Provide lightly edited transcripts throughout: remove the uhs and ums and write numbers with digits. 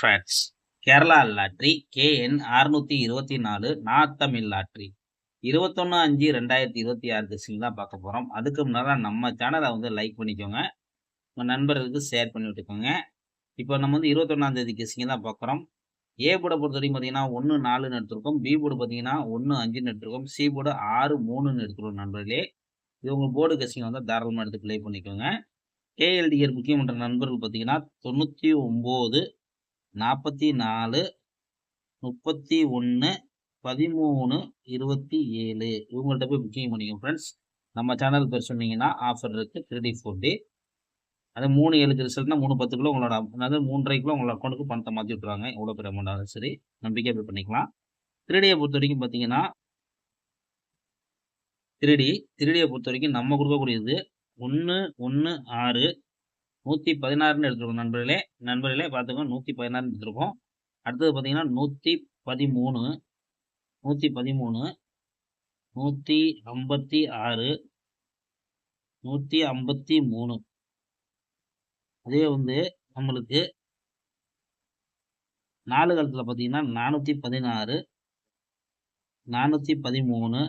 Friends, Kerala lottery KN 624 நார்த்தமிழ் lottery 21/5/2026 guessing தான் பார்க்க போறோம். அதுக்கு முன்னால நம்ம சேனலை வந்து லைக் பண்ணிக்கோங்க. உங்க நண்பர்களுக்கு ஷேர் பண்ணி விட்டுக்கோங்க. இப்போ நம்ம வந்து 21ஆம் தேதி கெஸ்ஸிங் தான் பார்க்குறோம். ஏ போர்டை பொறுத்த வரைக்கும் பார்த்தீங்கன்னா 1, 4ன்னு எடுத்திருக்கோம். பி போர்டு பார்த்தீங்கன்னா 1, 5ன்னு எடுத்திருக்கோம். சி போர்டு 6, 3ன்னு எடுத்துருக்கோம் நண்பர்களே. இது உங்கள் போர்டு கெஸ்ஸிங் வந்து தாராளமாக எடுத்து ப்ளே பண்ணிக்கோங்க. KLDR புக்கிங் பண்ணுற நண்பர்கள் பார்த்தீங்கன்னா 99, 44, 31, 13, 27 இவங்கள்ட்ட போய் புக்கிங் பண்ணிக்கோங்க ஃப்ரெண்ட்ஸ். நம்ம சேனல் பேர் சொன்னீங்கன்னா ஆஃபர் இருக்குது 3D 4D. அது 3 7க்கு ரிசல்ட்னா 3 10க்குள்ள உங்களோட அதாவது 3:30க்குள்ள உங்களோட அக்கௌண்ட்டுக்கு பணத்தை மாற்றி விட்ருவாங்க. எவ்வளோ பெரிய அமௌண்ட்டாலும் சரி, நம்பிக்கையாக பே பண்ணிக்கலாம். 3Dயை பொறுத்த வரைக்கும் பார்த்தீங்கன்னா 3Dயை பொறுத்த வரைக்கும் நம்ம கொடுக்கக்கூடியது 1, 1, 6, 116ன்னு எடுத்துருக்கோம் நண்பர்களே பார்த்துக்கோங்க. 116 எடுத்துருக்கோம். அடுத்தது பார்த்தீங்கன்னா 113, 113, 156, 153. அதே வந்து நம்மளுக்கு 4 காலத்தில் பார்த்தீங்கன்னா 416, 413,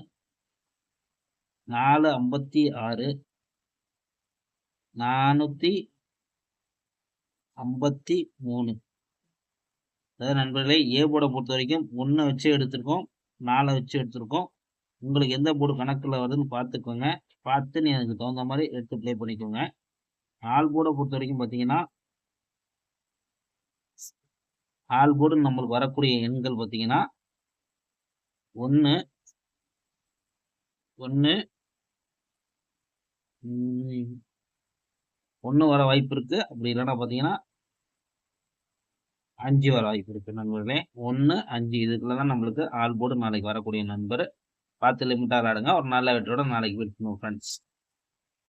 456, 453. அதாவது நண்பர்களே, ஏ போர்டை பொறுத்த வரைக்கும் 1 வச்சு எடுத்திருக்கோம், 4 வச்சு எடுத்திருக்கோம். உங்களுக்கு எந்த போர்டு கணக்கில் வருதுன்னு பார்த்துக்கோங்க. பார்த்து நீ அதுக்கு தகுந்த மாதிரி எடுத்து ப்ளே பண்ணிக்கோங்க. ஆல் போர்டை பொறுத்த வரைக்கும் பார்த்தீங்கன்னா ஆல் போர்டு நம்மளுக்கு வரக்கூடிய எண்கள் பார்த்தீங்கன்னா 1, 1, 1 வர வாய்ப்பு இருக்கு. அப்படி இல்லைன்னா பார்த்தீங்கன்னா 5 வர வாய்ப்பு இருக்கு நண்பர்களே. 1, 5 இதுக்குள்ள தான் நம்மளுக்கு ஆல் போர்டு நாளைக்கு வரக்கூடிய நண்பர். பார்த்து லிமிட்டாக விளாடுங்க. ஒரு நல்ல வெற்றியோட நாளைக்கு வெயிட் பண்ணுவோம் ஃப்ரெண்ட்ஸ்.